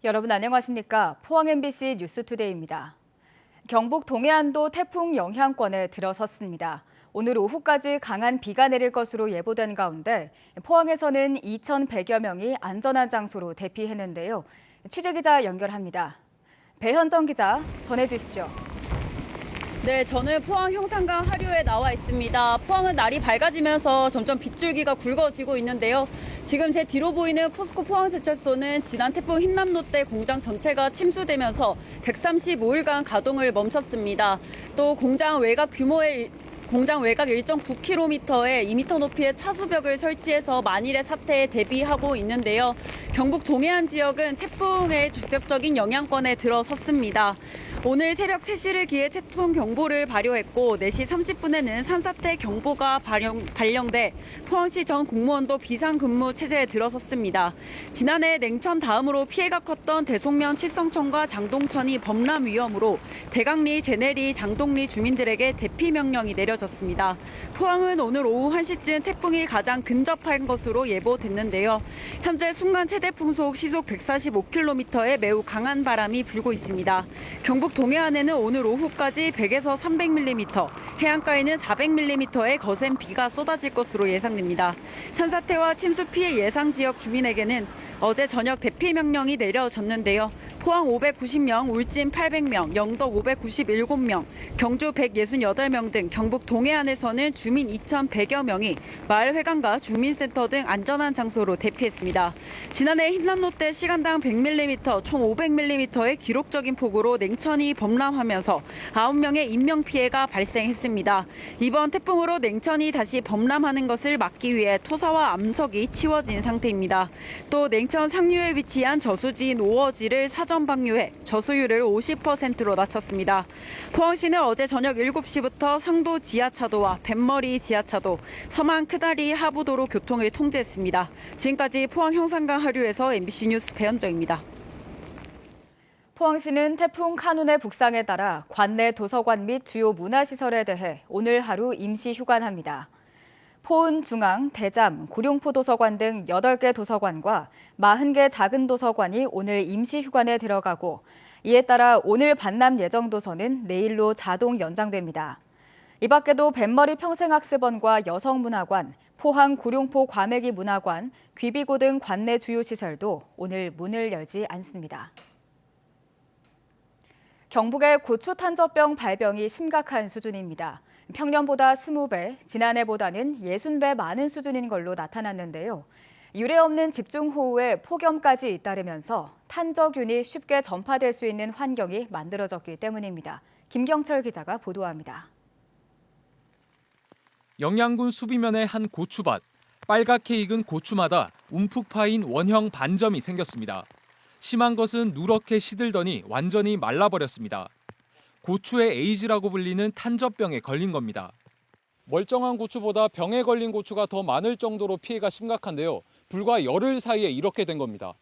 여러분 안녕하십니까? 포항 MBC 뉴스투데이입니다. 경북 동해안도 태풍 영향권에 들어섰습니다. 오늘 오후까지 강한 비가 내릴 것으로 예보된 가운데 포항에서는 2,100여 명이 안전한 장소로 대피했는데요. 취재기자 연결합니다. 배현정 기자 전해주시죠. 네, 저는 포항 형산강 하류에 나와 있습니다. 포항은 날이 밝아지면서 점점 빗줄기가 굵어지고 있는데요. 지금 제 뒤로 보이는 포스코 포항제철소는 지난 태풍 흰남노 때 공장 전체가 침수되면서 135일간 가동을 멈췄습니다. 또 공장 외곽 1.9km에 2m 높이의 차수벽을 설치해서 만일의 사태에 대비하고 있는데요. 경북 동해안 지역은 태풍의 직접적인 영향권에 들어섰습니다. 오늘 새벽 3시를 기해 태풍 경보를 발효했고 4시 30분에는 산사태 경보가 발령돼 포항시 전 공무원도 비상근무 체제에 들어섰습니다. 지난해 냉천 다음으로 피해가 컸던 대송면 칠성천과 장동천이 범람 위험으로 대강리, 제내리, 장동리 주민들에게 대피 명령이 내려졌습니다. 포항은 오늘 오후 1시쯤 태풍이 가장 근접한 것으로 예보됐는데요. 현재 순간 최대 풍속 시속 145km의 매우 강한 바람이 불고 있습니다. 경북 동해안에는 오늘 오후까지 100에서 300mm, 해안가에는 400mm의 거센 비가 쏟아질 것으로 예상됩니다. 산사태와 침수 피해 예상 지역 주민에게는 어제 저녁 대피 명령이 내려졌는데요. 포항 590명, 울진 800명, 영덕 597명, 경주 168명 등 경북 동해안에서는 주민 2,100여 명이 마을 회관과 주민센터 등 안전한 장소로 대피했습니다. 지난해 흰남노 때 시간당 100mm, 총 500mm의 기록적인 폭우로 냉천이 범람하면서 9명의 인명피해가 발생했습니다. 이번 태풍으로 냉천이 다시 범람하는 것을 막기 위해 토사와 암석이 치워진 상태입니다. 또 냉천 상류에 위치한 저수지인 오어지를 사전 방류해 저수율을 50%로 낮췄습니다. 포항시는 어제 저녁 7시부터 상도 지하차도와 뱃머리 지하차도, 서만 크다리 하부도로 교통을 통제했습니다. 지금까지 포항 형산강 하류에서 MBC 뉴스 배현정입니다. 포항시는 태풍 카눈의 북상에 따라 관내 도서관 및 주요 문화시설에 대해 오늘 하루 임시 휴관합니다. 포은 중앙, 대잠, 구룡포 도서관 등 8개 도서관과 40개 작은 도서관이 오늘 임시 휴관에 들어가고 이에 따라 오늘 반납 예정 도서는 내일로 자동 연장됩니다. 이 밖에도 뱃머리 평생학습원과 여성문화관, 포항 구룡포 과메기 문화관, 귀비고 등 관내 주요 시설도 오늘 문을 열지 않습니다. 경북의 고추 탄저병 발병이 심각한 수준입니다. 평년보다 20배, 지난해보다는 60배 많은 수준인 걸로 나타났는데요. 유례 없는 집중호우에 폭염까지 잇따르면서 탄저균이 쉽게 전파될 수 있는 환경이 만들어졌기 때문입니다. 김경철 기자가 보도합니다. 영양군 수비면의 한 고추밭, 빨갛게 익은 고추마다 움푹 파인 원형 반점이 생겼습니다. 심한 것은 누렇게 시들더니 완전히 말라버렸습니다. 고추의 에이즈라고 불리는 탄저병에 걸린 겁니다. 멀쩡한 고추보다 병에 걸린 고추가 더 많을 정도로 피해가 심각한데요. 불과 열흘 사이에 이렇게 된 겁니다.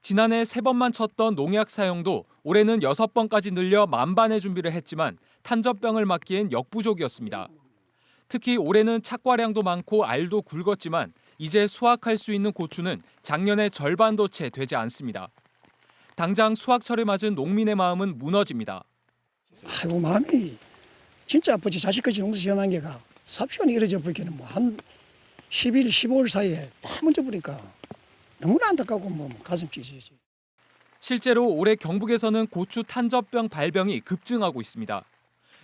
지난해 3번만 쳤던 농약 사용도 올해는 6번까지 늘려 만반의 준비를 했지만 탄저병을 막기엔 역부족이었습니다. 특히 올해는 착과량도 많고 알도 굵었지만 이제 수확할 수 있는 고추는 작년의 절반도 채 되지 않습니다. 당장 수확철에 맞은 농민의 마음은 무너집니다. 아이고 마음이 진짜 아프지. 자식까지 농사 지어난 게가 삽시간에 이래져 버리기는 뭐 한 10일, 15일 사이에 다 먼저 버리니까 너무나 안타깝고 뭐 가슴 찢어지지. 실제로 올해 경북에서는 고추 탄저병 발병이 급증하고 있습니다.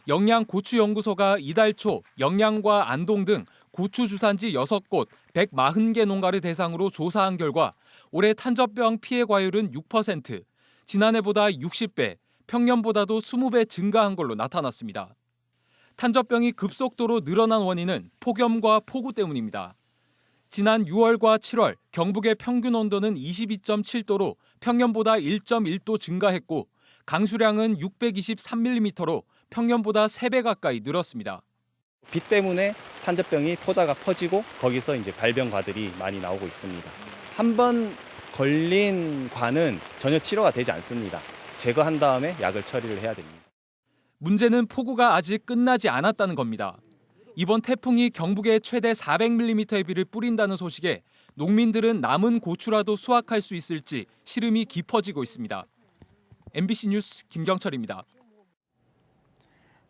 영양고추연구소가 이달 초 영양과 안동 등 고추 주산지 6곳 140개 농가를 대상으로 조사한 결과 올해 탄저병 피해 과율은 6%, 지난해보다 60배, 평년보다도 20배 증가한 걸로 나타났습니다. 탄저병이 급속도로 늘어난 원인은 폭염과 폭우 때문입니다. 지난 6월과 7월 경북의 평균 온도는 22.7도로 평년보다 1.1도 증가했고 강수량은 623mm로 평년보다 3배 가까이 늘었습니다. 비 때문에 탄저병이 포자가 퍼지고 거기서 이제 발병과들이 많이 나오고 있습니다. 한 번 걸린 과는 전혀 치료가 되지 않습니다. 제거한 다음에 약을 처리를 해야 됩니다. 문제는 폭우가 아직 끝나지 않았다는 겁니다. 이번 태풍이 경북에 최대 400mm의 비를 뿌린다는 소식에 농민들은 남은 고추라도 수확할 수 있을지 시름이 깊어지고 있습니다. MBC 뉴스 김경철입니다.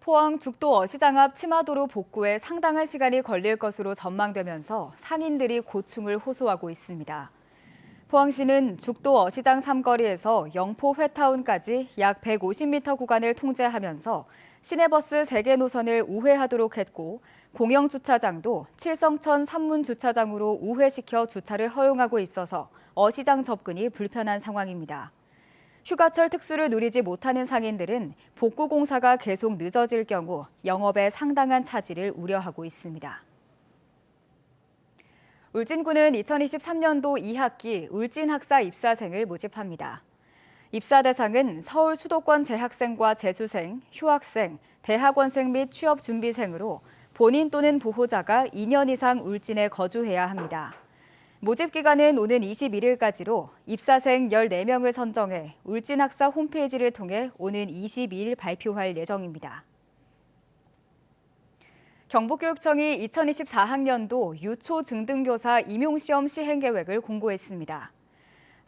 포항 죽도 어시장 앞 치마도로 복구에 상당한 시간이 걸릴 것으로 전망되면서 상인들이 고충을 호소하고 있습니다. 포항시는 죽도 어시장 삼거리에서 영포 회타운까지 약 150m 구간을 통제하면서 시내버스 3개 노선을 우회하도록 했고 공영주차장도 칠성천 산문주차장으로 우회시켜 주차를 허용하고 있어서 어시장 접근이 불편한 상황입니다. 휴가철 특수를 누리지 못하는 상인들은 복구 공사가 계속 늦어질 경우 영업에 상당한 차질을 우려하고 있습니다. 울진군은 2023년도 2학기 울진학사 입사생을 모집합니다. 입사 대상은 서울 수도권 재학생과 재수생, 휴학생, 대학원생 및 취업준비생으로 본인 또는 보호자가 2년 이상 울진에 거주해야 합니다. 모집 기간은 오는 21일까지로 입사생 14명을 선정해 울진학사 홈페이지를 통해 오는 22일 발표할 예정입니다. 경북교육청이 2024학년도 유초 중등교사 임용시험 시행 계획을 공고했습니다.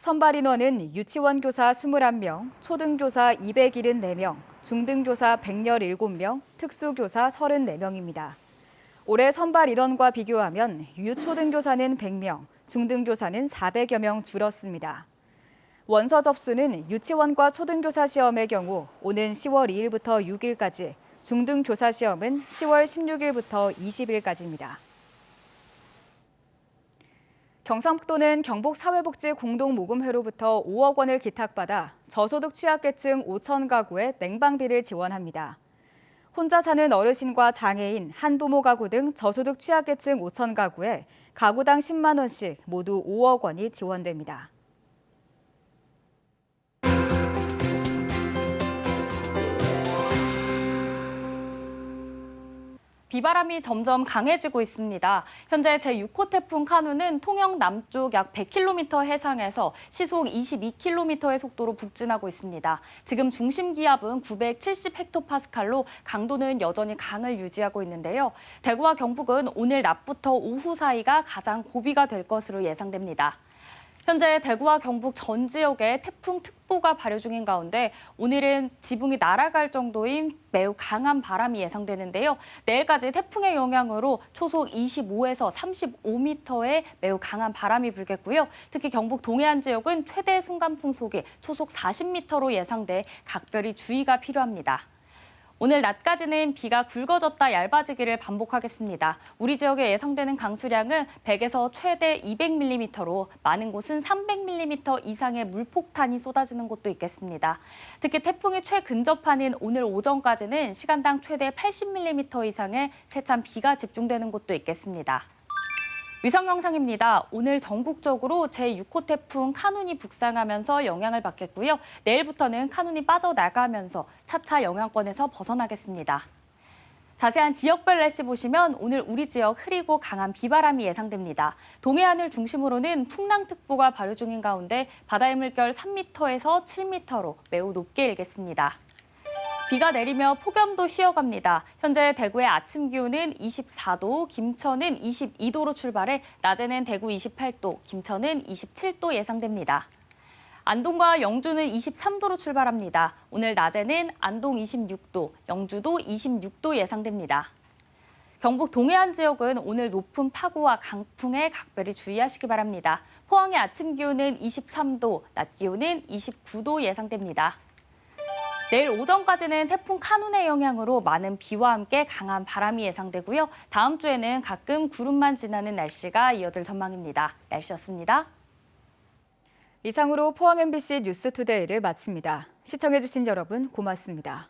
선발 인원은 유치원 교사 21명, 초등교사 274명, 중등교사 117명, 특수교사 34명입니다. 올해 선발 인원과 비교하면 유초등교사는 100명, 중등교사는 400여 명 줄었습니다. 원서 접수는 유치원과 초등교사 시험의 경우 오는 10월 2일부터 6일까지, 중등교사 시험은 10월 16일부터 20일까지입니다. 경상북도는 경북사회복지공동모금회로부터 5억 원을 기탁받아 저소득 취약계층 5천 가구에 냉방비를 지원합니다. 혼자 사는 어르신과 장애인, 한부모 가구 등 저소득 취약계층 5천 가구에 가구당 10만 원씩 모두 5억 원이 지원됩니다. 비바람이 점점 강해지고 있습니다. 현재 제6호 태풍 카누는 통영 남쪽 약 100km 해상에서 시속 22km의 속도로 북진하고 있습니다. 지금 중심 기압은 970헥토파스칼로 강도는 여전히 강을 유지하고 있는데요. 대구와 경북은 오늘 낮부터 오후 사이가 가장 고비가 될 것으로 예상됩니다. 현재 대구와 경북 전 지역에 태풍특보가 발효 중인 가운데 오늘은 지붕이 날아갈 정도인 매우 강한 바람이 예상되는데요. 내일까지 태풍의 영향으로 초속 25에서 35m의 매우 강한 바람이 불겠고요. 특히 경북 동해안 지역은 최대 순간풍속이 초속 40m로 예상돼 각별히 주의가 필요합니다. 오늘 낮까지는 비가 굵어졌다 얇아지기를 반복하겠습니다. 우리 지역에 예상되는 강수량은 100에서 최대 200mm로 많은 곳은 300mm 이상의 물폭탄이 쏟아지는 곳도 있겠습니다. 특히 태풍이 최근접하는 오늘 오전까지는 시간당 최대 80mm 이상의 세찬 비가 집중되는 곳도 있겠습니다. 위성 영상입니다. 오늘 전국적으로 제6호 태풍 카눈이 북상하면서 영향을 받겠고요. 내일부터는 카눈이 빠져나가면서 차차 영향권에서 벗어나겠습니다. 자세한 지역별 날씨 보시면 오늘 우리 지역 흐리고 강한 비바람이 예상됩니다. 동해안을 중심으로는 풍랑특보가 발효 중인 가운데 바다의 물결 3m에서 7m로 매우 높게 일겠습니다. 비가 내리며 폭염도 쉬어갑니다. 현재 대구의 아침 기온은 24도, 김천은 22도로 출발해 낮에는 대구 28도, 김천은 27도 예상됩니다. 안동과 영주는 23도로 출발합니다. 오늘 낮에는 안동 26도, 영주도 26도 예상됩니다. 경북 동해안 지역은 오늘 높은 파고와 강풍에 각별히 주의하시기 바랍니다. 포항의 아침 기온은 23도, 낮 기온은 29도 예상됩니다. 내일 오전까지는 태풍 카눈의 영향으로 많은 비와 함께 강한 바람이 예상되고요. 다음 주에는 가끔 구름만 지나는 날씨가 이어질 전망입니다. 날씨였습니다. 이상으로 포항 MBC 뉴스투데이를 마칩니다. 시청해주신 여러분 고맙습니다.